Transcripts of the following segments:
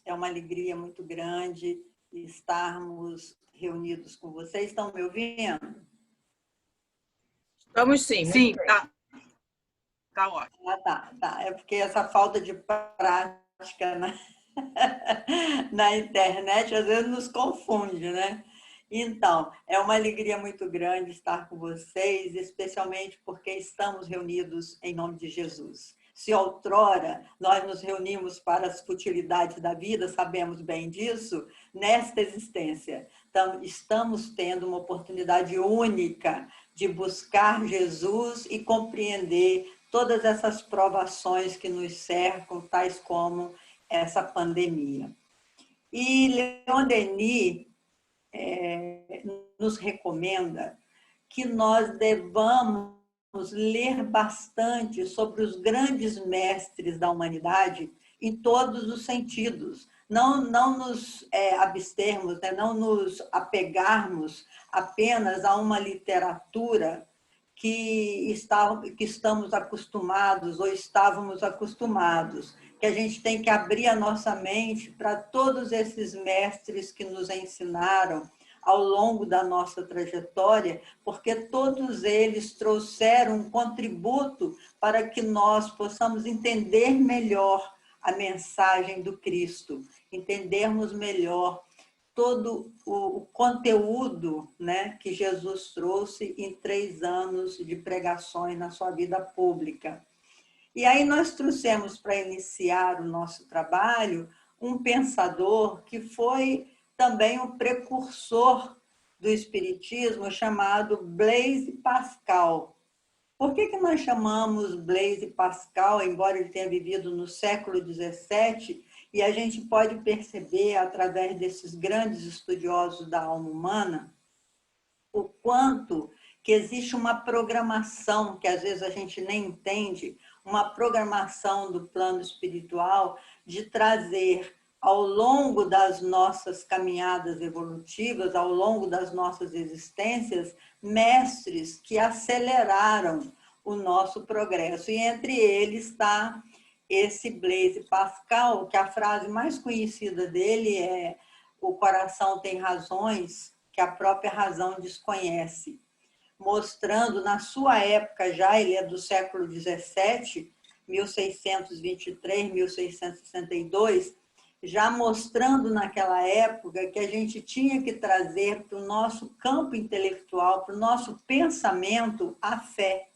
É uma alegria muito grande estarmos reunidos com vocês. Estão me ouvindo? Estamos sim, muito bem. Tá ótimo. Tá. É porque essa falta de prática na internet às vezes nos confunde, né? Então, é uma alegria muito grande estar com vocês, especialmente porque estamos reunidos em nome de Jesus. Se outrora nós nos reunimos para as futilidades da vida, sabemos bem disso, nesta existência estamos tendo uma oportunidade única de buscar Jesus e compreender todas essas provações que nos cercam, tais como essa pandemia. E Leon Denis nos recomenda que nós devamos ler bastante sobre os grandes mestres da humanidade em todos os sentidos. Não nos abstermos, né? Não nos apegarmos apenas a uma literatura que estamos acostumados ou estávamos acostumados, que a gente tem que abrir a nossa mente para todos esses mestres que nos ensinaram ao longo da nossa trajetória, porque todos eles trouxeram um contributo para que nós possamos entender melhor a mensagem do Cristo, entendermos melhor todo o conteúdo, né, que Jesus trouxe em 3 anos de pregações na sua vida pública. E aí nós trouxemos para iniciar o nosso trabalho um pensador que foi também um precursor do Espiritismo, chamado Blaise Pascal. Por que nós chamamos Blaise Pascal, embora ele tenha vivido no século XVII, e a gente pode perceber, através desses grandes estudiosos da alma humana, o quanto que existe uma programação, que às vezes a gente nem entende, uma programação do plano espiritual de trazer ao longo das nossas caminhadas evolutivas, ao longo das nossas existências, mestres que aceleraram o nosso progresso. E entre eles está esse Blaise Pascal, que a frase mais conhecida dele é: o coração tem razões que a própria razão desconhece, mostrando na sua época já, ele é do século XVII, 1623, 1662, já mostrando naquela época que a gente tinha que trazer para o nosso campo intelectual, para o nosso pensamento, a fé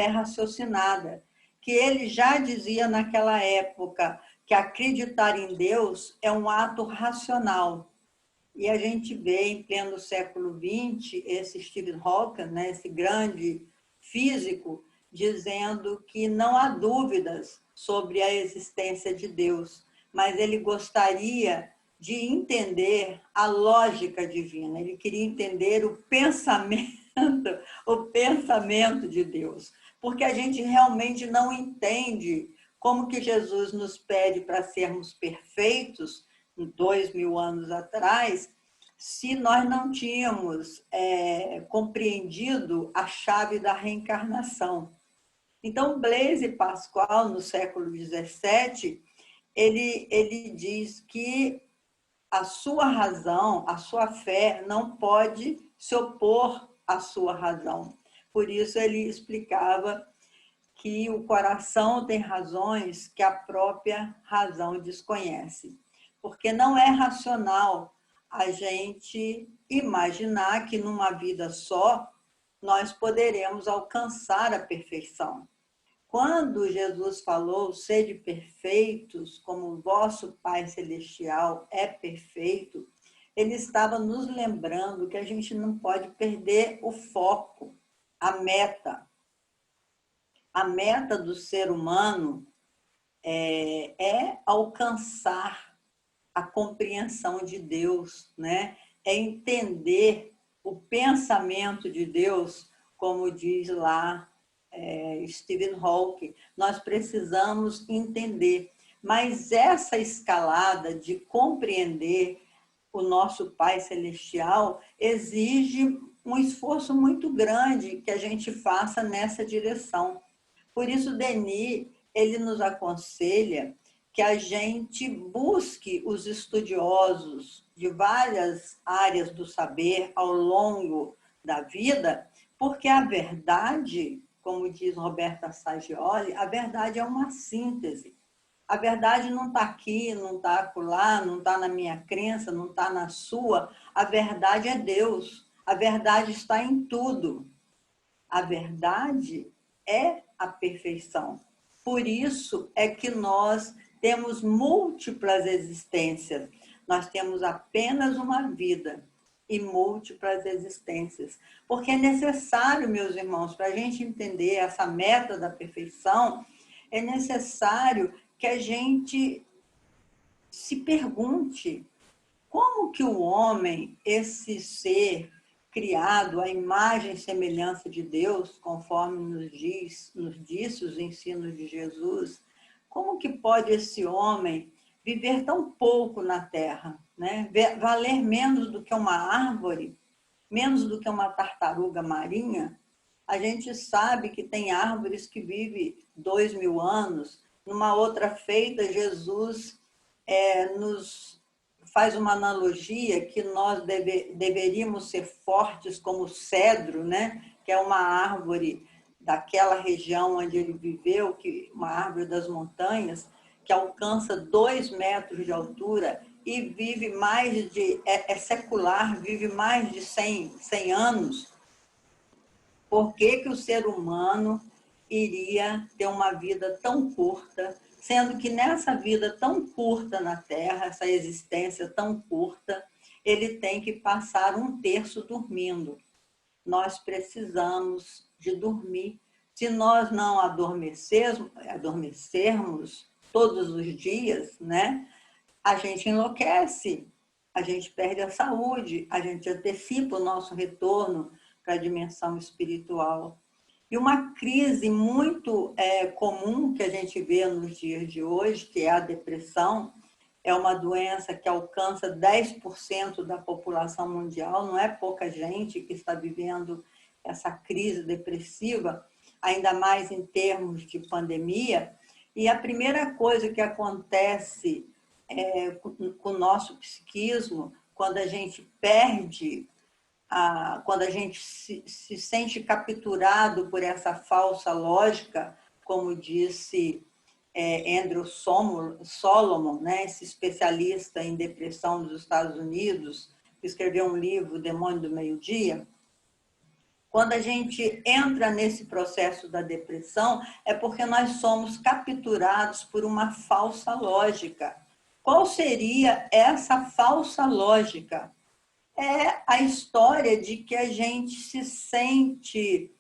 raciocinada, que ele já dizia naquela época que acreditar em Deus é um ato racional. E a gente vê em pleno século XX esse Stephen Hawking, né, esse grande físico, dizendo que não há dúvidas sobre a existência de Deus, mas ele gostaria de entender a lógica divina, ele queria entender o pensamento de Deus, porque a gente realmente não entende como que Jesus nos pede para sermos perfeitos 2000 anos atrás, se nós não tínhamos compreendido a chave da reencarnação. Então, Blaise Pascal, no século XVII, ele diz que a sua razão, a sua fé não pode se opor à sua razão. Por isso ele explicava que o coração tem razões que a própria razão desconhece. Porque não é racional a gente imaginar que numa vida só nós poderemos alcançar a perfeição. Quando Jesus falou, sede perfeitos, como o vosso Pai Celestial é perfeito, ele estava nos lembrando que a gente não pode perder o foco, a meta. A meta do ser humano é alcançar a compreensão de Deus, né? É entender o pensamento de Deus, como diz lá Stephen Hawking. Nós precisamos entender. Mas essa escalada de compreender o nosso Pai Celestial exige um esforço muito grande que a gente faça nessa direção. Por isso, Denis, ele nos aconselha que a gente busque os estudiosos de várias áreas do saber ao longo da vida, porque a verdade, como diz Roberta Saggioli, a verdade é uma síntese. A verdade não está aqui, não está acolá, não está na minha crença, não está na sua. A verdade é Deus. A verdade está em tudo. A verdade é a perfeição. Por isso é que nós temos múltiplas existências. Nós temos apenas uma vida e múltiplas existências. Porque é necessário, meus irmãos, para a gente entender essa meta da perfeição, é necessário que a gente se pergunte como que o homem, esse ser criado à imagem e semelhança de Deus, conforme nos disse os ensinos de Jesus, como que pode esse homem viver tão pouco na Terra, né? Valer menos do que uma árvore, menos do que uma tartaruga marinha? A gente sabe que tem árvores que vivem 2.000 anos. Numa outra feita, Jesus nos faz uma analogia que nós deveríamos ser fortes como o cedro, né? Que é uma árvore daquela região onde ele viveu, uma árvore das montanhas, que alcança 2 metros de altura e vive mais de... é secular, vive mais de 100 anos. Por que que o ser humano iria ter uma vida tão curta, sendo que nessa vida tão curta na Terra, essa existência tão curta, ele tem que passar 1/3 dormindo. Nós precisamos de dormir. Se nós não adormecermos todos os dias, né, a gente enlouquece, a gente perde a saúde, a gente antecipa o nosso retorno para a dimensão espiritual. E uma crise muito comum que a gente vê nos dias de hoje, que é a depressão, é uma doença que alcança 10% da população mundial, não é pouca gente que está vivendo essa crise depressiva, ainda mais em termos de pandemia. E a primeira coisa que acontece com o nosso psiquismo, quando a gente perde, quando a gente se sente capturado por essa falsa lógica, como disse Andrew Solomon, né, esse especialista em depressão dos Estados Unidos, que escreveu um livro, O Demônio do Meio-Dia. Quando a gente entra nesse processo da depressão, é porque nós somos capturados por uma falsa lógica. Qual seria essa falsa lógica? É a história de que a gente se sente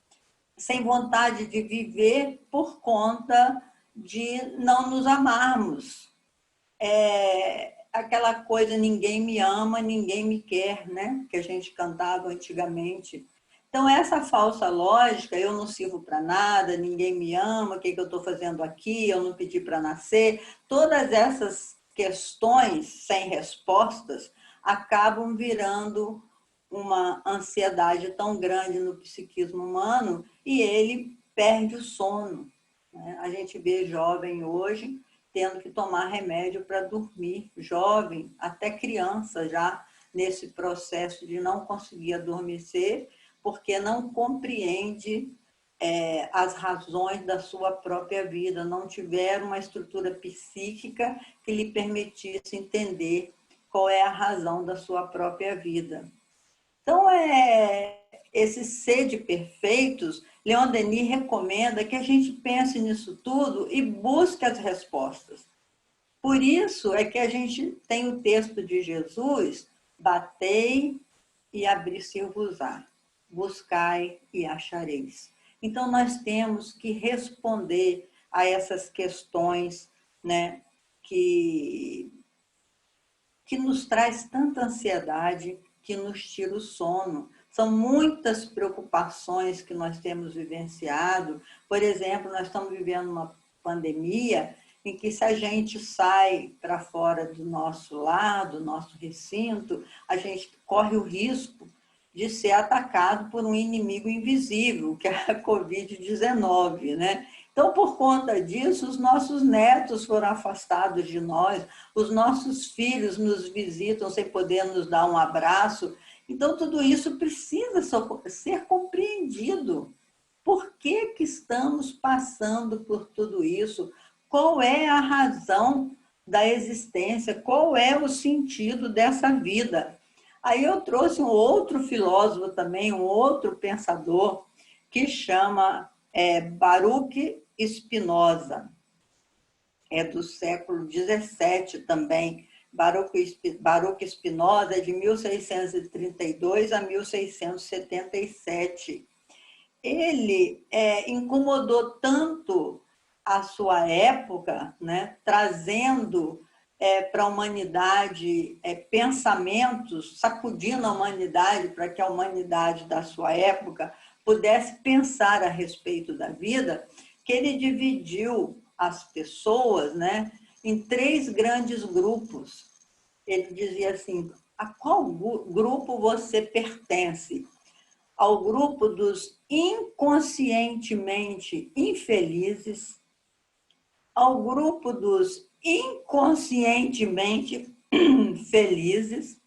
sem vontade de viver por conta de não nos amarmos. Aquela coisa, ninguém me ama, ninguém me quer, né? Que a gente cantava antigamente. Então, essa falsa lógica, eu não sirvo para nada, ninguém me ama, o que eu estou fazendo aqui, eu não pedi para nascer, todas essas questões sem respostas acabam virando uma ansiedade tão grande no psiquismo humano e ele perde o sono. A gente vê jovem hoje tendo que tomar remédio para dormir, jovem, até criança já nesse processo de não conseguir adormecer, porque não compreende as razões da sua própria vida, não tiveram uma estrutura psíquica que lhe permitisse entender qual é a razão da sua própria vida. Então, esse ser de perfeitos, Leon Denis recomenda que a gente pense nisso tudo e busque as respostas. Por isso é que a gente tem o texto de Jesus, batei e abri-se-vos-á, buscai e achareis. Então, nós temos que responder a essas questões, né, que nos traz tanta ansiedade, que nos tira o sono. São muitas preocupações que nós temos vivenciado. Por exemplo, nós estamos vivendo uma pandemia em que, se a gente sai para fora do nosso lar, do nosso recinto, a gente corre o risco de ser atacado por um inimigo invisível, que é a Covid-19, né? Então, por conta disso, os nossos netos foram afastados de nós, os nossos filhos nos visitam sem poder nos dar um abraço. Então, tudo isso precisa ser compreendido. Por que que estamos passando por tudo isso? Qual é a razão da existência? Qual é o sentido dessa vida? Aí eu trouxe um outro filósofo também, um outro pensador, que chama Baruch Spinoza. É do século XVII também. Baruch Spinoza é de 1632 a 1677. Ele incomodou tanto a sua época, né, trazendo para a humanidade pensamentos, sacudindo a humanidade para que a humanidade da sua época pudesse pensar a respeito da vida, que ele dividiu as pessoas, né, em 3 grandes grupos. Ele dizia assim: a qual grupo você pertence? Ao grupo dos inconscientemente infelizes, ao grupo dos inconscientemente felizes,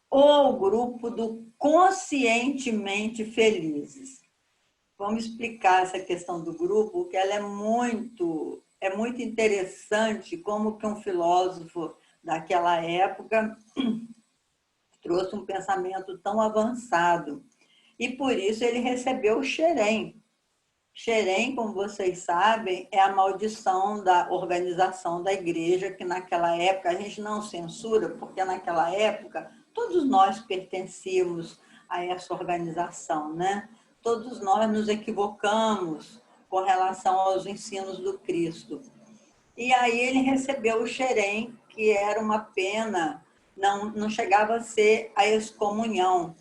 ou ao grupo do conscientemente felizes. Vamos explicar essa questão do grupo, que ela é muito interessante, como que um filósofo daquela época trouxe um pensamento tão avançado. E por isso ele recebeu o xerém. Xerém, como vocês sabem, é a maldição da organização da igreja, que naquela época a gente não censura, porque naquela época todos nós pertencíamos a essa organização, né? Todos nós nos equivocamos com relação aos ensinos do Cristo. E aí ele recebeu o xerém, que era uma pena, não chegava a ser a excomunhão.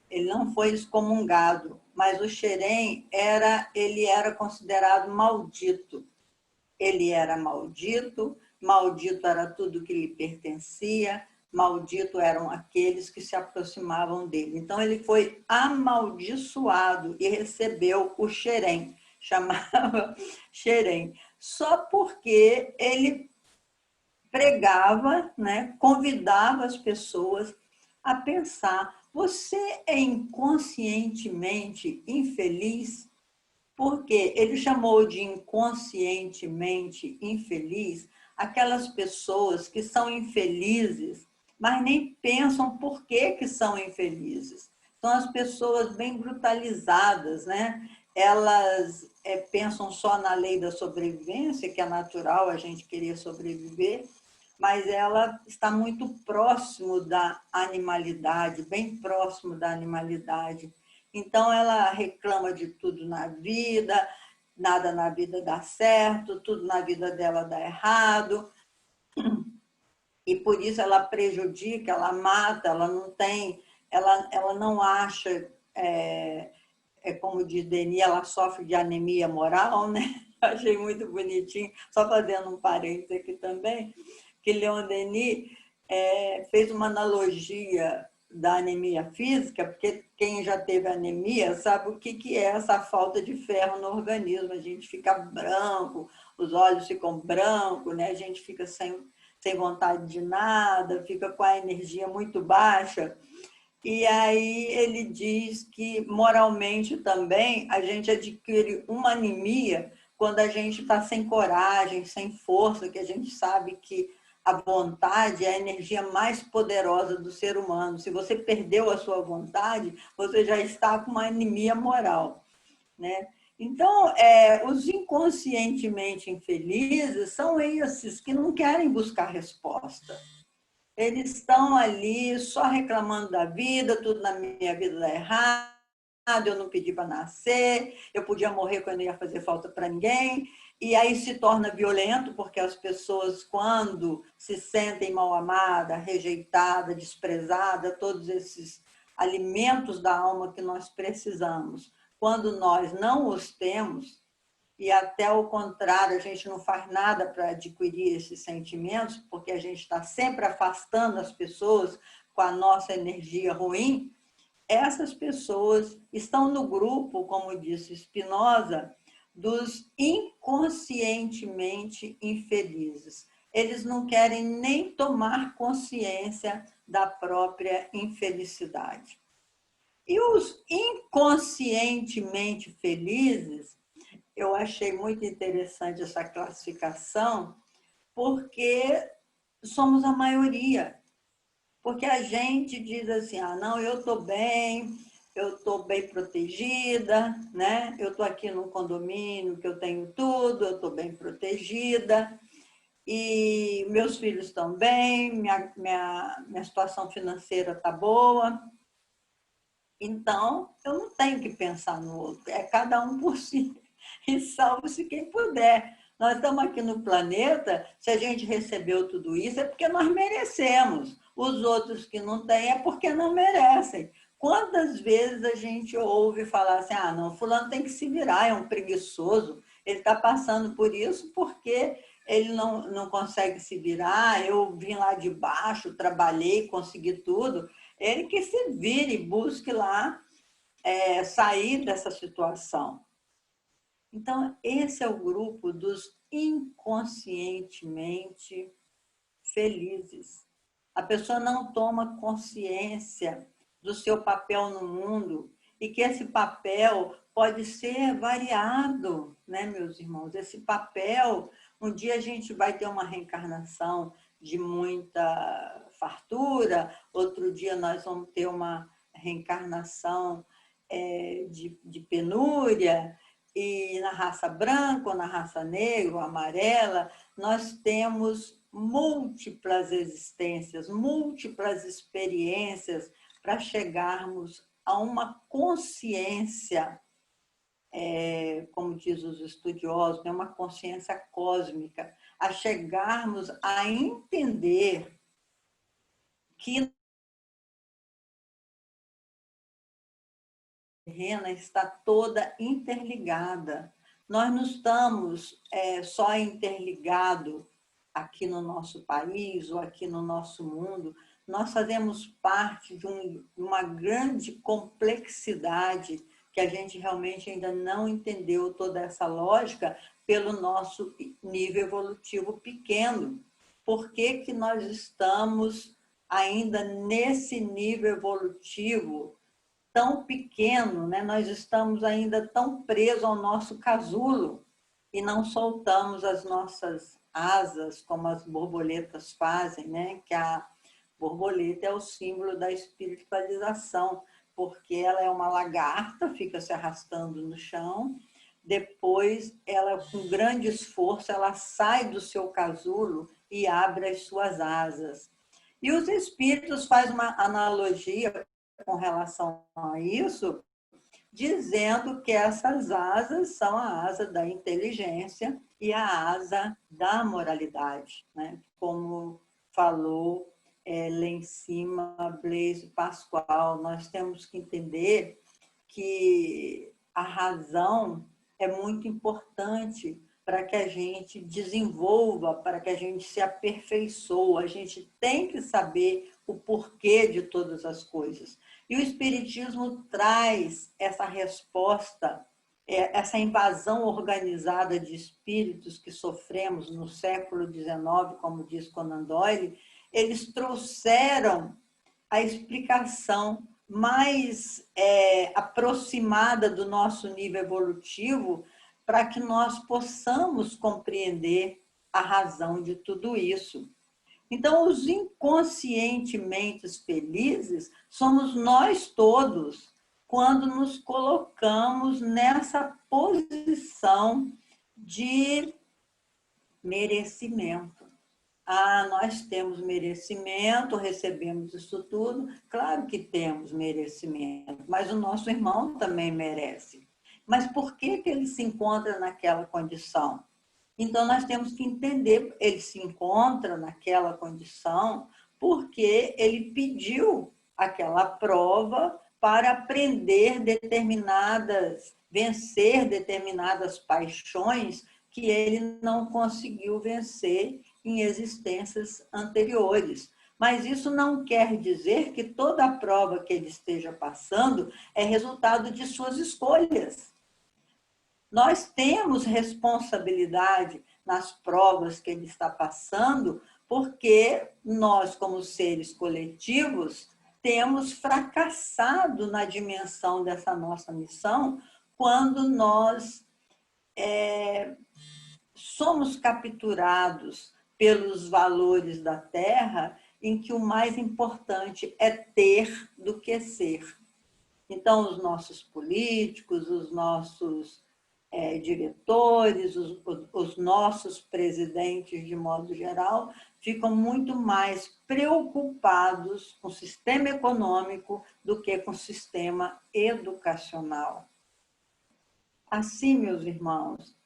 Ele não foi excomungado, mas o xerém ele era considerado maldito. Ele era maldito, maldito era tudo que lhe pertencia, maldito eram aqueles que se aproximavam dele. Então ele foi amaldiçoado e recebeu o xerém, chamava xerém, só porque ele pregava, né, convidava as pessoas a pensar: você é inconscientemente infeliz? Porque ele chamou de inconscientemente infeliz aquelas pessoas que são infelizes, mas nem pensam por que são infelizes. São as pessoas bem brutalizadas, né? Elas pensam só na lei da sobrevivência, que é natural a gente querer sobreviver, mas ela está muito próximo da animalidade, bem próximo da animalidade. Então, ela reclama de tudo na vida, nada na vida dá certo, tudo na vida dela dá errado. E por isso ela prejudica, ela mata, ela não tem, ela não acha, como diz Denis, ela sofre de anemia moral, né? Achei muito bonitinho, só fazendo um parênteses aqui também, que Leon Denis fez uma analogia da anemia física, porque quem já teve anemia sabe o que é essa falta de ferro no organismo. A gente fica branco, os olhos ficam brancos, né? A gente fica sem vontade de nada, fica com a energia muito baixa. E aí ele diz que moralmente também a gente adquire uma anemia quando a gente está sem coragem, sem força, que a gente sabe que a vontade é a energia mais poderosa do ser humano. Se você perdeu a sua vontade, você já está com uma anemia moral, né? Então, os inconscientemente infelizes são esses que não querem buscar resposta. Eles estão ali só reclamando da vida, tudo na minha vida dá errado, eu não pedi para nascer, eu podia morrer quando não ia fazer falta para ninguém. E aí se torna violento, porque as pessoas, quando se sentem mal amadas, rejeitada, desprezada, todos esses alimentos da alma que nós precisamos, quando nós não os temos, e até o contrário, a gente não faz nada para adquirir esses sentimentos, porque a gente está sempre afastando as pessoas com a nossa energia ruim, essas pessoas estão no grupo, como disse Spinoza, dos inconscientemente infelizes. Eles não querem nem tomar consciência da própria infelicidade. E os inconscientemente felizes, eu achei muito interessante essa classificação, porque somos a maioria. Porque a gente diz assim, ah, não, eu estou bem protegida, né? Eu estou aqui num condomínio que eu tenho tudo, eu estou bem protegida, e meus filhos estão bem, minha situação financeira está boa. Então, eu não tenho que pensar no outro, é cada um por si, e salve-se quem puder. Nós estamos aqui no planeta, se a gente recebeu tudo isso, é porque nós merecemos. Os outros que não têm é porque não merecem. Quantas vezes a gente ouve falar assim, ah, não, fulano tem que se virar, é um preguiçoso, ele está passando por isso porque ele não consegue se virar, eu vim lá de baixo, trabalhei, consegui tudo. Ele que se vire e busque lá sair dessa situação. Então, esse é o grupo dos inconscientemente felizes. A pessoa não toma consciência do seu papel no mundo e que esse papel pode ser variado, né, meus irmãos? Esse papel, um dia a gente vai ter uma reencarnação de muita fartura, outro dia nós vamos ter uma reencarnação de penúria, e na raça branca ou na raça negra ou amarela, nós temos múltiplas existências, múltiplas experiências para chegarmos a uma consciência, como diz os estudiosos, uma consciência cósmica, a chegarmos a entender que a terrena está toda interligada. Nós não estamos só interligados aqui no nosso país ou aqui no nosso mundo, nós fazemos parte de uma grande complexidade que a gente realmente ainda não entendeu toda essa lógica pelo nosso nível evolutivo pequeno. Por que que nós estamos ainda nesse nível evolutivo tão pequeno, né? Nós estamos ainda tão presos ao nosso casulo e não soltamos as nossas asas como as borboletas fazem, né? Que a borboleta é o símbolo da espiritualização, porque ela é uma lagarta, fica se arrastando no chão, depois ela, com grande esforço, ela sai do seu casulo e abre as suas asas. E os espíritos fazem uma analogia com relação a isso, dizendo que essas asas são a asa da inteligência e a asa da moralidade, né? Como falou lá em cima Blaise Pascoal, nós temos que entender que a razão é muito importante para que a gente desenvolva, para que a gente se aperfeiçoe. A gente tem que saber o porquê de todas as coisas. E o Espiritismo traz essa resposta, essa invasão organizada de espíritos que sofremos no século XIX, como diz Conan Doyle, eles trouxeram a explicação mais aproximada do nosso nível evolutivo para que nós possamos compreender a razão de tudo isso. Então, os inconscientemente felizes somos nós todos, quando nos colocamos nessa posição de merecimento. Ah, nós temos merecimento, recebemos isso tudo. Claro que temos merecimento, mas o nosso irmão também merece. Mas por que que ele se encontra naquela condição? Então, nós temos que entender, ele se encontra naquela condição porque ele pediu aquela prova para aprender vencer determinadas paixões que ele não conseguiu vencer em existências anteriores. Mas isso não quer dizer que toda a prova que ele esteja passando é resultado de suas escolhas. Nós temos responsabilidade nas provas que ele está passando, porque nós, como seres coletivos, temos fracassado na dimensão dessa nossa missão quando nós somos capturados pelos valores da Terra, em que o mais importante é ter do que ser. Então, os nossos políticos, os nossos diretores, os nossos presidentes, de modo geral, ficam muito mais preocupados com o sistema econômico do que com o sistema educacional. Assim, meus irmãos,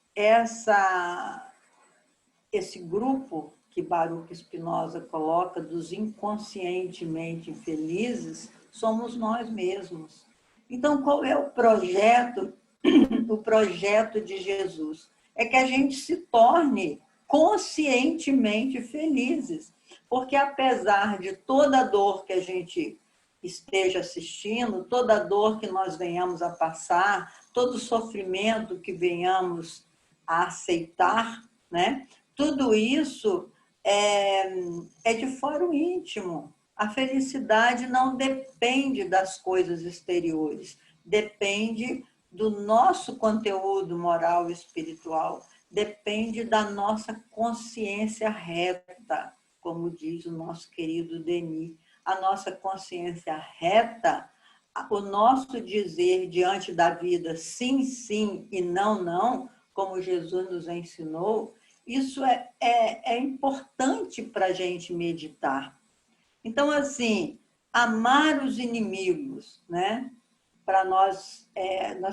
esse grupo que Baruch Spinoza coloca dos inconscientemente infelizes somos nós mesmos. Então, qual é o projeto de Jesus? É que a gente se torne conscientemente felizes, porque apesar de toda a dor que a gente esteja assistindo, toda a dor que nós venhamos a passar, todo o sofrimento que venhamos a aceitar, né? Tudo isso é de fórum íntimo. A felicidade não depende das coisas exteriores, depende do nosso conteúdo moral e espiritual, depende da nossa consciência reta, como diz o nosso querido Denis. A nossa consciência reta, o nosso dizer diante da vida sim, sim e não, não, como Jesus nos ensinou, isso é importante para a gente meditar. Então, assim, amar os inimigos, né? Para nós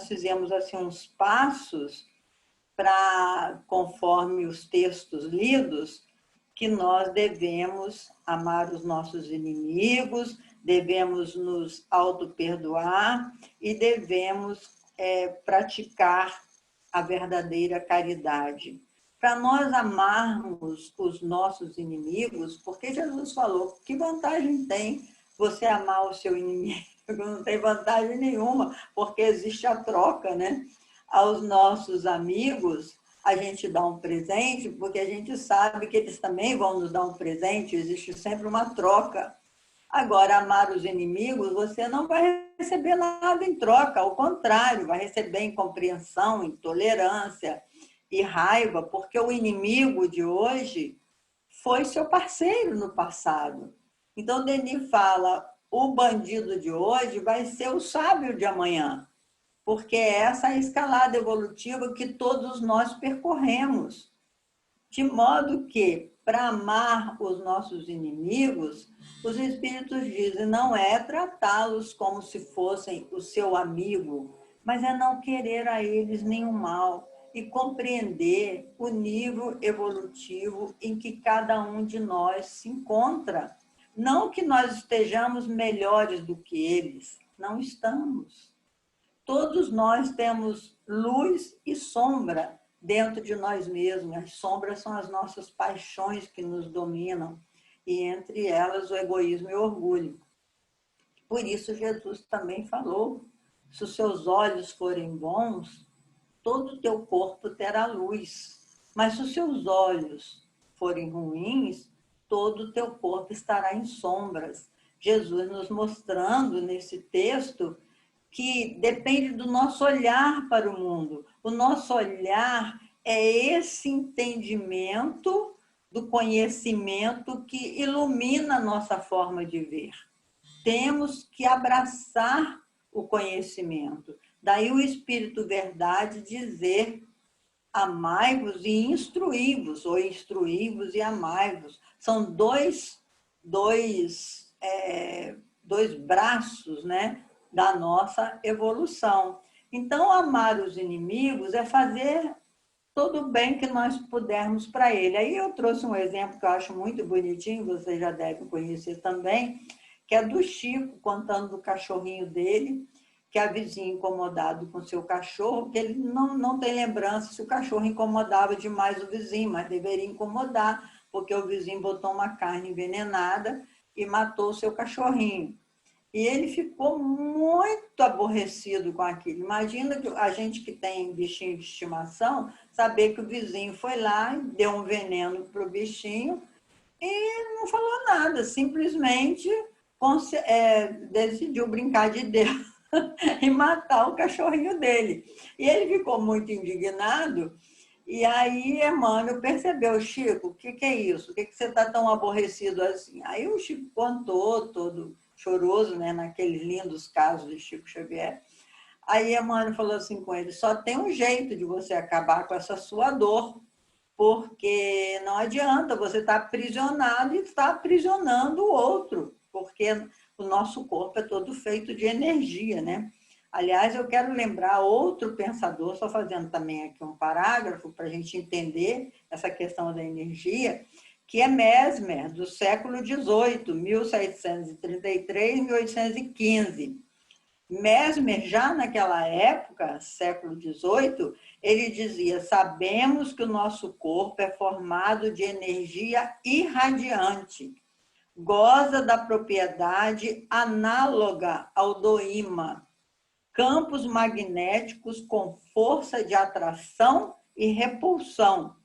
fizemos assim uns passos para, conforme os textos lidos, que nós devemos amar os nossos inimigos, devemos nos auto-perdoar e devemos praticar a verdadeira caridade. Para nós amarmos os nossos inimigos, porque Jesus falou, que vantagem tem você amar o seu inimigo? Não tem vantagem nenhuma, porque existe a troca, né? Aos nossos amigos, a gente dá um presente, porque a gente sabe que eles também vão nos dar um presente, existe sempre uma troca. Agora, amar os inimigos, você não vai receber nada em troca, ao contrário, vai receber incompreensão, intolerância e raiva, porque o inimigo de hoje foi seu parceiro no passado. Então, Denis fala, o bandido de hoje vai ser o sábio de amanhã, porque essa é a escalada evolutiva que todos nós percorremos. De modo que, para amar os nossos inimigos, os espíritos dizem, não é tratá-los como se fossem o seu amigo, mas é não querer a eles nenhum mal e compreender o nível evolutivo em que cada um de nós se encontra. Não que nós estejamos melhores do que eles, não estamos. Todos nós temos luz e sombra dentro de nós mesmos. As sombras são as nossas paixões que nos dominam, e entre elas o egoísmo e o orgulho. Por isso Jesus também falou, se os seus olhos forem bons, todo o teu corpo terá luz. Mas se os seus olhos forem ruins, todo o teu corpo estará em sombras. Jesus nos mostrando nesse texto que depende do nosso olhar para o mundo. O nosso olhar é esse entendimento do conhecimento que ilumina a nossa forma de ver. Temos que abraçar o conhecimento. Daí o Espírito Verdade dizer amai-vos e instruí-vos, ou instruí-vos e amai-vos. São dois braços, né, da nossa evolução. Então, amar os inimigos é fazer todo o bem que nós pudermos para ele. Aí eu trouxe um exemplo que eu acho muito bonitinho, vocês já devem conhecer também, que é do Chico, contando do cachorrinho dele, que a vizinha incomodado com seu cachorro, que ele não tem lembrança se o cachorro incomodava demais o vizinho, mas deveria incomodar, porque o vizinho botou uma carne envenenada e matou o seu cachorrinho. E ele ficou muito aborrecido com aquilo. Imagina que a gente que tem bichinho de estimação, saber que o vizinho foi lá, deu um veneno para o bichinho e não falou nada, simplesmente decidiu brincar de Deus e matar o cachorrinho dele. E ele ficou muito indignado. E aí Emmanuel percebeu: Chico, o que é isso? O que você está tão aborrecido assim? Aí o Chico contou, todo choroso, né, naqueles lindos casos de Chico Xavier. Aí Emmanuel falou assim com ele: só tem um jeito de você acabar com essa sua dor, porque não adianta, você estar aprisionado e está aprisionando o outro, porque o nosso corpo é todo feito de energia, né? Aliás, eu quero lembrar outro pensador, só fazendo também aqui um parágrafo para a gente entender essa questão da energia, que é Mesmer, do século XVIII, 1733 1815. Mesmer, já naquela época, século XVIII, ele dizia: sabemos que o nosso corpo é formado de energia irradiante, goza da propriedade análoga ao do ímã, campos magnéticos com força de atração e repulsão.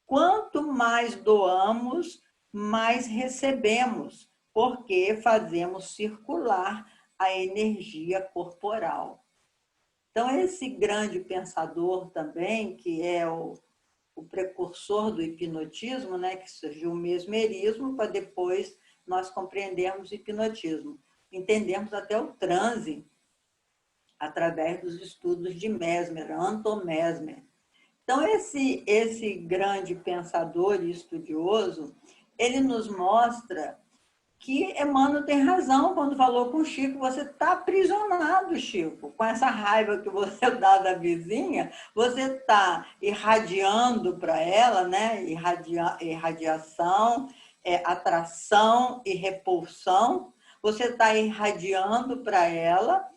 Quanto mais doamos, mais recebemos, porque fazemos circular a energia corporal. Então, esse grande pensador também, que é o precursor do hipnotismo, né, que surgiu o mesmerismo, para depois nós compreendermos o hipnotismo. Entendemos até o transe através dos estudos de Mesmer, Anton Mesmer. Então, esse grande pensador e estudioso, ele nos mostra que Emmanuel tem razão quando falou com o Chico: você está aprisionado, Chico, com essa raiva que você dá da vizinha, você está irradiando para ela, né? Irradiação, atração e repulsão, você está irradiando para ela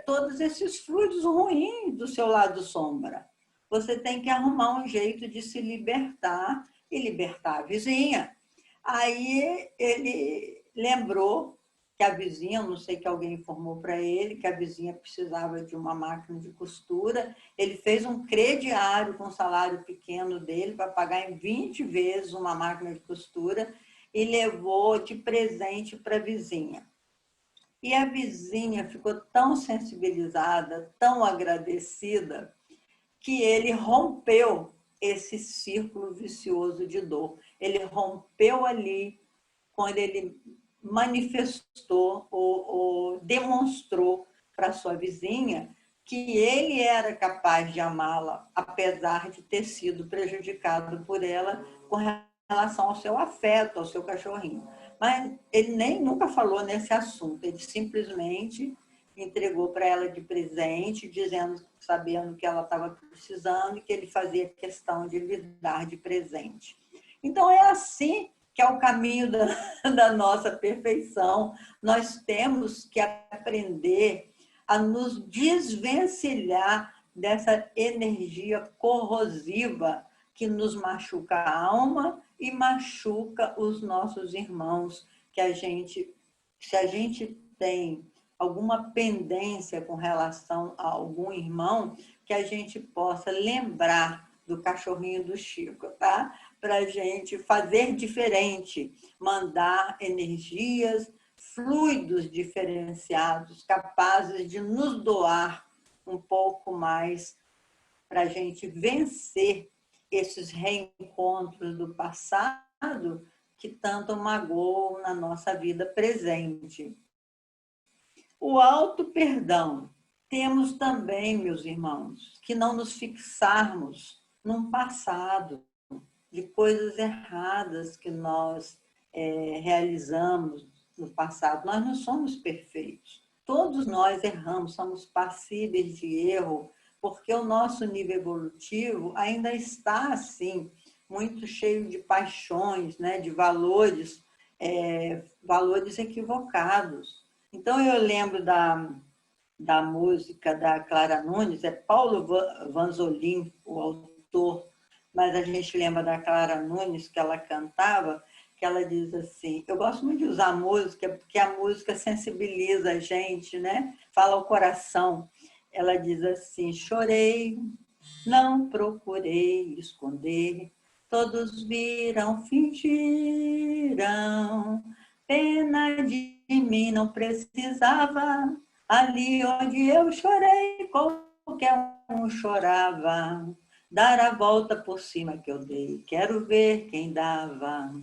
todos esses fluidos ruins do seu lado sombra. Você tem que arrumar um jeito de se libertar e libertar a vizinha. Aí ele lembrou que a vizinha, não sei, que alguém informou para ele que a vizinha precisava de uma máquina de costura. Ele fez um crediário com o salário pequeno dele para pagar em 20 vezes uma máquina de costura e levou de presente para a vizinha. E a vizinha ficou tão sensibilizada, tão agradecida, que ele rompeu esse círculo vicioso de dor. Ele rompeu ali quando ele manifestou ou demonstrou para sua vizinha que ele era capaz de amá-la, apesar de ter sido prejudicado por ela com relação ao seu afeto, ao seu cachorrinho. Mas ele nem nunca falou nesse assunto, ele simplesmente entregou para ela de presente, sabendo que ela estava precisando e que ele fazia questão de lhe dar de presente. Então, é assim que é o caminho da nossa perfeição. Nós temos que aprender a nos desvencilhar dessa energia corrosiva que nos machuca a alma e machuca os nossos irmãos, se a gente tem alguma pendência com relação a algum irmão, que a gente possa lembrar do cachorrinho do Chico, tá? Para a gente fazer diferente, mandar energias, fluidos diferenciados, capazes de nos doar um pouco mais para a gente vencer esses reencontros do passado que tanto magoam na nossa vida presente. O auto-perdão. Temos também, meus irmãos, que não nos fixarmos num passado de coisas erradas que nós realizamos no passado. Nós não somos perfeitos. Todos nós erramos, somos passíveis de erro, porque o nosso nível evolutivo ainda está assim, muito cheio de paixões, né, de valores equivocados. Então, eu lembro da música da Clara Nunes, é Paulo Vanzolin, o autor, mas a gente lembra da Clara Nunes, que ela cantava, que ela diz assim, eu gosto muito de usar música, porque a música sensibiliza a gente, né? Fala ao coração. Ela diz assim, chorei, não procurei esconder, todos viram, fingiram, pena de mim não precisava, ali onde eu chorei, qualquer um chorava, dar a volta por cima que eu dei, quero ver quem dava.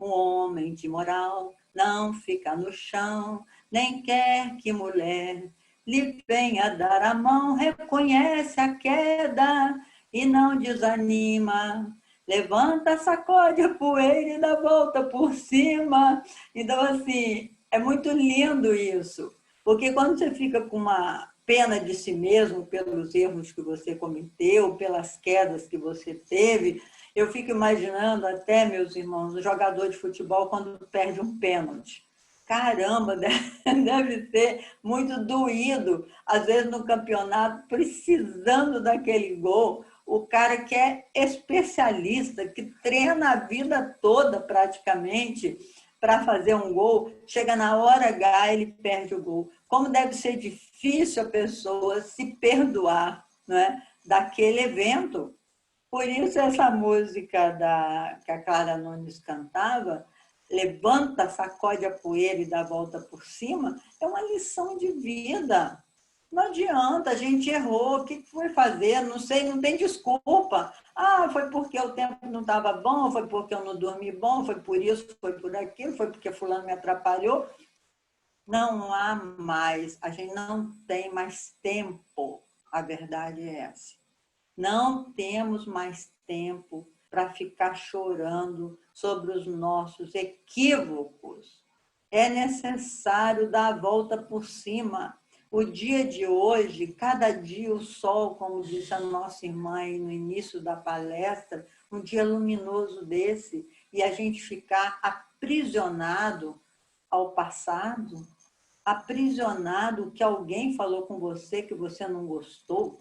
Um homem de moral não fica no chão, nem quer que mulher lhe venha dar a mão, reconhece a queda e não desanima. Levanta, sacode a poeira e dá volta por cima. Então, assim, é muito lindo isso. Porque quando você fica com uma pena de si mesmo pelos erros que você cometeu, pelas quedas que você teve, eu fico imaginando até, meus irmãos, o jogador de futebol quando perde um pênalti. Caramba, deve ser muito doído, às vezes no campeonato, precisando daquele gol. O cara que é especialista, que treina a vida toda praticamente para fazer um gol, chega na hora H, ele perde o gol. Como deve ser difícil a pessoa se perdoar, não é, daquele evento. Por isso, essa música que a Clara Nunes cantava, levanta, sacode a poeira e dá a volta por cima, é uma lição de vida. Não adianta, a gente errou, o que foi fazer? Não sei, não tem desculpa. Ah, foi porque o tempo não estava bom, foi porque eu não dormi bom, foi por isso, foi por aquilo, foi porque fulano me atrapalhou. Não há mais, a gente não tem mais tempo, a verdade é essa. Não temos mais tempo para ficar chorando sobre os nossos equívocos. É necessário dar a volta por cima. O dia de hoje, cada dia o sol, como disse a nossa irmã aí no início da palestra, um dia luminoso desse, e a gente ficar aprisionado ao passado, aprisionado que alguém falou com você que você não gostou,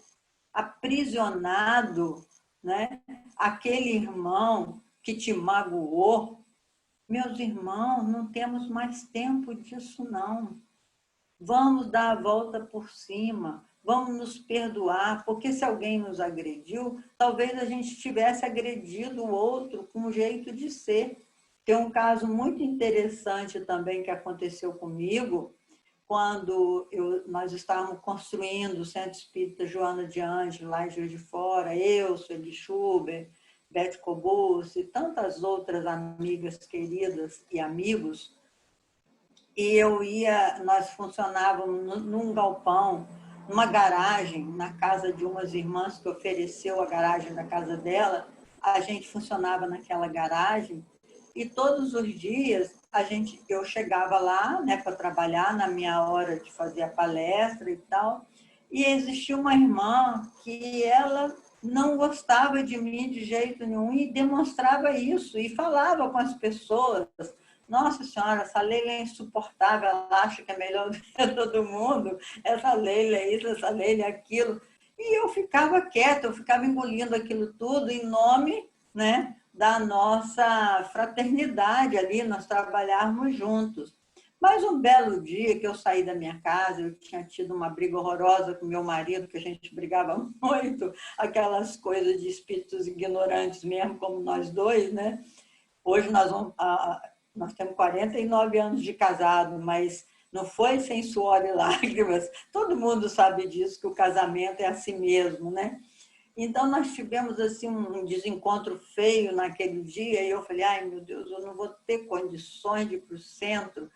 aprisionado, né? Aquele irmão que te magoou. Meus irmãos, não temos mais tempo disso, não. Vamos dar a volta por cima, vamos nos perdoar, porque se alguém nos agrediu, talvez a gente tivesse agredido o outro com um jeito de ser. Tem um caso muito interessante também que aconteceu comigo, quando nós estávamos construindo o Centro Espírita Joana de Ângeles, lá em Juiz de Fora, eu, Sueli Schubert, Beth Cobus e tantas outras amigas queridas e amigos, e nós funcionávamos num galpão, numa garagem, na casa de umas irmãs que ofereceu a garagem da casa dela, a gente funcionava naquela garagem, e todos os dias eu chegava lá, né, para trabalhar na minha hora de fazer a palestra e tal, e existia uma irmã que ela não gostava de mim de jeito nenhum e demonstrava isso, e falava com as pessoas, nossa senhora, essa Leila é insuportável, ela acha que é melhor do que todo mundo, essa Leila é isso, essa Leila é aquilo. E eu ficava quieta, eu ficava engolindo aquilo tudo em nome, né, da nossa fraternidade ali, nós trabalharmos juntos. Mas um belo dia que eu saí da minha casa, eu tinha tido uma briga horrorosa com meu marido, que a gente brigava muito, aquelas coisas de espíritos ignorantes mesmo, como nós dois, né? Hoje nós temos 49 anos de casado, mas não foi sem suor e lágrimas. Todo mundo sabe disso, que o casamento é assim mesmo, né? Então, nós tivemos assim um desencontro feio naquele dia, e eu falei, ai, meu Deus, eu não vou ter condições de ir para o centro.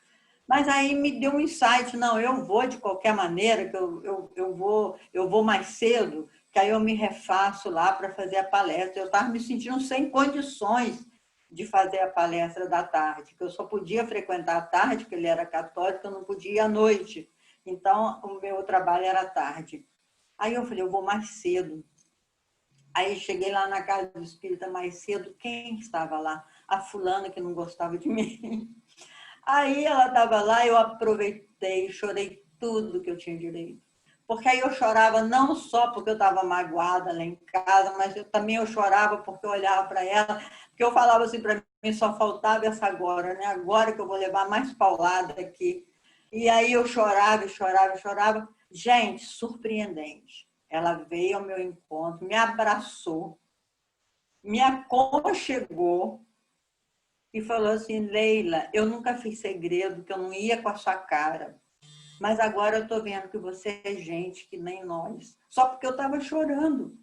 Mas aí me deu um insight, não, eu vou de qualquer maneira, que eu vou mais cedo, que aí eu me refaço lá para fazer a palestra. Eu estava me sentindo sem condições de fazer a palestra da tarde, que eu só podia frequentar à tarde, porque ele era católico, eu não podia ir à noite. Então, o meu trabalho era à tarde. Aí eu falei, eu vou mais cedo. Aí cheguei lá na casa do espírita mais cedo, quem estava lá? A fulana que não gostava de mim. Aí ela estava lá, eu aproveitei, chorei tudo que eu tinha direito. Porque aí eu chorava não só porque eu estava magoada lá em casa, mas também eu chorava porque eu olhava para ela, porque eu falava assim para mim, só faltava essa agora, né? Agora que eu vou levar mais paulada aqui. E aí eu chorava, e chorava, e chorava. Gente, surpreendente. Ela veio ao meu encontro, me abraçou, me aconchegou e falou assim: Leila, eu nunca fiz segredo, que eu não ia com a sua cara. Mas agora eu estou vendo que você é gente que nem nós. Só porque eu estava chorando.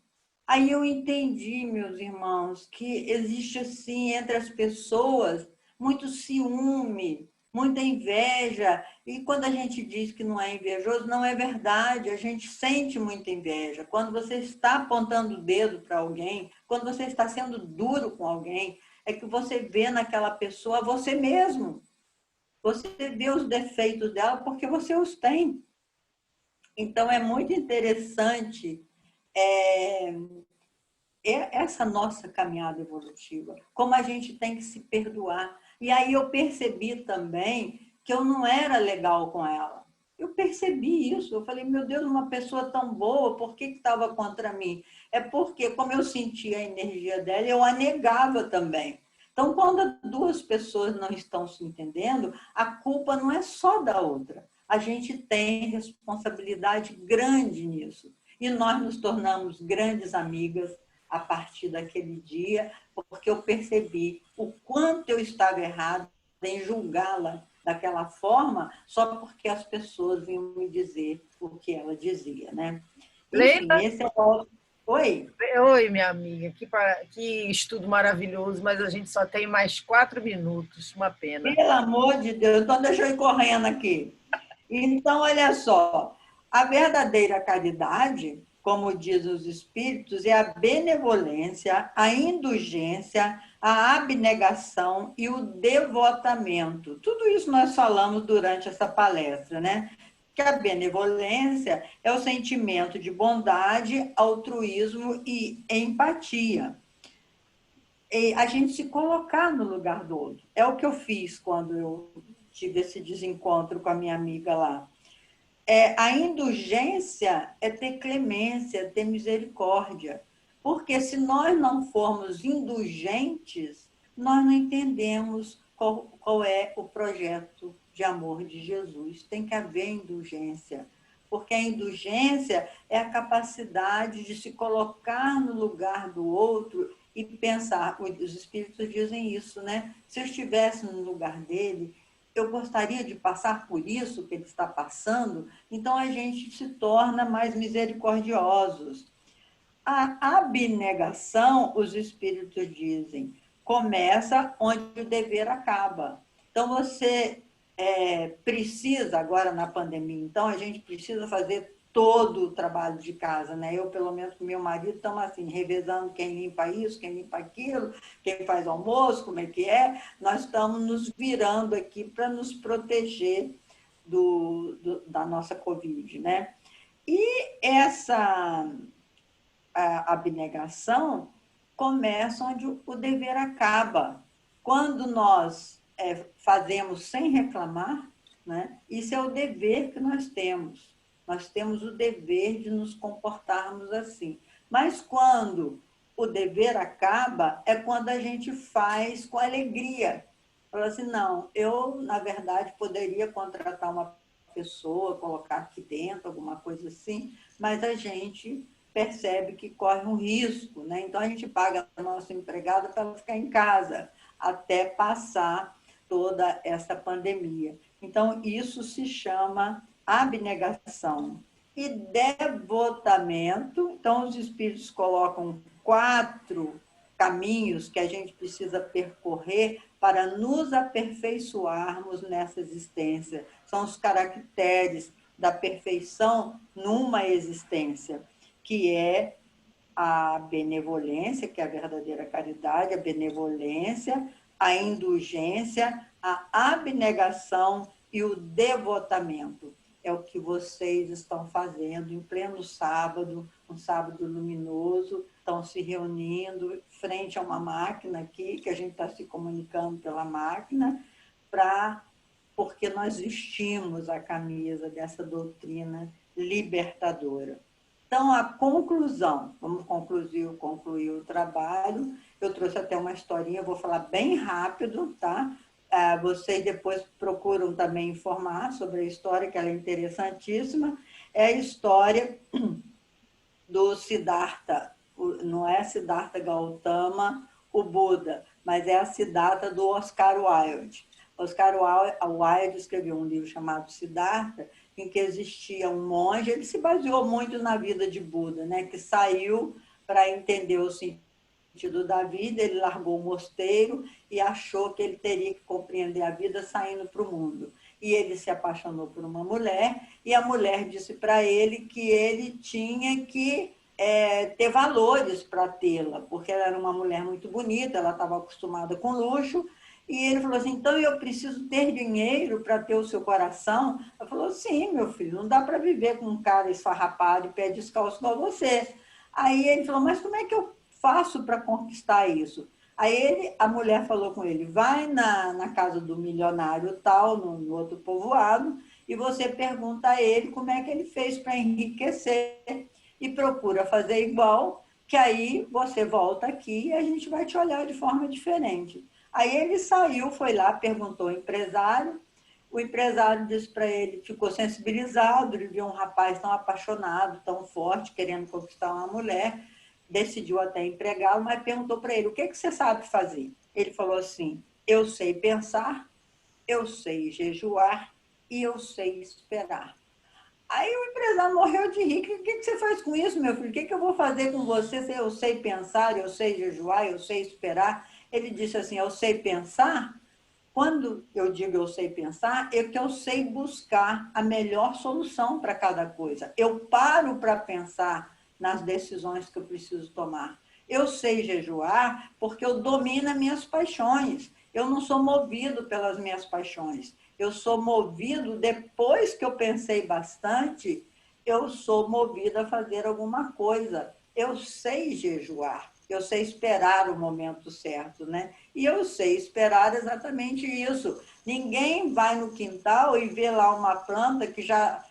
Aí eu entendi, meus irmãos, que existe assim entre as pessoas muito ciúme, muita inveja. E quando a gente diz que não é invejoso, não é verdade. A gente sente muita inveja. Quando você está apontando o dedo para alguém, quando você está sendo duro com alguém, é que você vê naquela pessoa você mesmo. Você vê os defeitos dela porque você os tem. Então é muito interessante essa nossa caminhada evolutiva, como a gente tem que se perdoar. E aí eu percebi também que eu não era legal com ela. Eu percebi isso. Eu falei, meu Deus, uma pessoa tão boa, por que estava contra mim? É porque, como eu sentia a energia dela, eu a negava também. Então, quando duas pessoas não estão se entendendo, a culpa não é só da outra. A gente tem responsabilidade grande nisso. E nós nos tornamos grandes amigas, a partir daquele dia, porque eu percebi o quanto eu estava errada em julgá-la daquela forma, só porque as pessoas vinham me dizer o que ela dizia, né? Enfim, Leila? esse é o... Oi? Oi, minha amiga, que estudo maravilhoso, mas a gente só tem mais 4 minutos, uma pena. Pelo amor de Deus, então deixa eu ir correndo aqui. Então, olha só, a verdadeira caridade, como diz os espíritos, é a benevolência, a indulgência, a abnegação e o devotamento. Tudo isso nós falamos durante essa palestra, né? Que a benevolência é o sentimento de bondade, altruísmo e empatia. E a gente se colocar no lugar do outro. É o que eu fiz quando eu tive esse desencontro com a minha amiga lá. A indulgência é ter clemência, ter misericórdia. Porque se nós não formos indulgentes, nós não entendemos qual é o projeto de amor de Jesus. Tem que haver indulgência. Porque a indulgência é a capacidade de se colocar no lugar do outro e pensar. Os espíritos dizem isso, né? Se eu estivesse no lugar dele, eu gostaria de passar por isso que ele está passando, então a gente se torna mais misericordiosos. A abnegação, os espíritos dizem, começa onde o dever acaba. Então você precisa, agora na pandemia, então a gente precisa fazer todo o trabalho de casa, né? Eu, pelo menos, com meu marido, estamos assim, revezando quem limpa isso, quem limpa aquilo, quem faz almoço, como é que é. Nós estamos nos virando aqui para nos proteger da nossa Covid, né? E essa abnegação começa onde o dever acaba. Quando nós fazemos sem reclamar, né, isso é o dever que nós temos. Nós temos o dever de nos comportarmos assim. Mas quando o dever acaba, é quando a gente faz com alegria. Fala assim, não, eu, na verdade, poderia contratar uma pessoa, colocar aqui dentro, alguma coisa assim, mas a gente percebe que corre um risco, né? Então a gente paga a nossa empregada para ela ficar em casa até passar toda essa pandemia. Então isso se chama abnegação. E devotamento, então os espíritos colocam 4 caminhos que a gente precisa percorrer para nos aperfeiçoarmos nessa existência. São os caracteres da perfeição numa existência, que é a benevolência, que é a verdadeira caridade, a benevolência, a indulgência, a abnegação e o devotamento. É o que vocês estão fazendo em pleno sábado, um sábado luminoso, estão se reunindo frente a uma máquina aqui, que a gente está se comunicando pela máquina, porque nós vestimos a camisa dessa doutrina libertadora. Então, a conclusão, vamos concluir o trabalho, Eu trouxe até uma historinha, vou falar bem rápido, tá? Vocês depois procuram também informar sobre a história, que ela é interessantíssima. É a história do Siddhartha, não é Siddhartha Gautama, o Buda, mas é a Siddhartha do Oscar Wilde. Oscar Wilde escreveu um livro chamado Siddhartha, em que existia um monge, ele se baseou muito na vida de Buda, né, que saiu para entender o sentido da vida, ele largou o mosteiro e achou que ele teria que compreender a vida saindo para o mundo. E ele se apaixonou por uma mulher, e a mulher disse para ele que ele tinha que ter valores para tê-la, porque ela era uma mulher muito bonita, ela estava acostumada com luxo, e ele falou assim, então eu preciso ter dinheiro para ter o seu coração? Ela falou, sim, meu filho, não dá para viver com um cara esfarrapado e pé descalço igual você. Aí ele falou, mas como é que eu faço para conquistar isso? Aí a mulher falou com ele, vai na casa do milionário tal, no outro povoado, e você pergunta a ele como é que ele fez para enriquecer e procura fazer igual, que aí você volta aqui e a gente vai te olhar de forma diferente. Aí ele saiu, foi lá, perguntou ao empresário, o empresário disse para ele, ficou sensibilizado, ele viu um rapaz tão apaixonado, tão forte, querendo conquistar uma mulher, decidiu até empregá-lo, mas perguntou para ele, o que você sabe fazer? Ele falou assim, eu sei pensar, eu sei jejuar e eu sei esperar. Aí o empresário morreu de rir. O que você faz com isso, meu filho? O que eu vou fazer com você se eu sei pensar, eu sei jejuar, eu sei esperar? Ele disse assim, eu sei pensar. Quando eu digo eu sei pensar, é que eu sei buscar a melhor solução para cada coisa. Eu paro para pensar nas decisões que eu preciso tomar. Eu sei jejuar porque eu domino as minhas paixões. Eu não sou movido pelas minhas paixões. Eu sou movido, depois que eu pensei bastante, eu sou movido a fazer alguma coisa. Eu sei jejuar, eu sei esperar o momento certo, né? E eu sei esperar exatamente isso. Ninguém vai no quintal e vê lá uma planta que já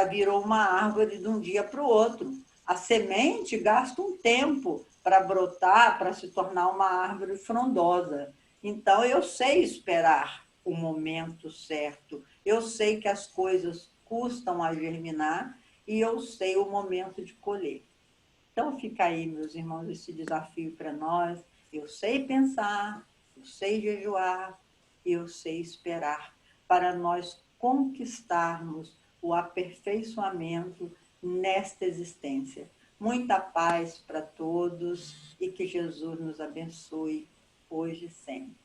virou uma árvore de um dia para o outro. A semente gasta um tempo para brotar, para se tornar uma árvore frondosa. Então, eu sei esperar o momento certo. Eu sei que as coisas custam a germinar e eu sei o momento de colher. Então, fica aí, meus irmãos, esse desafio para nós. Eu sei pensar, eu sei jejuar, eu sei esperar, para nós conquistarmos o aperfeiçoamento nesta existência. Muita paz para todos e que Jesus nos abençoe hoje e sempre.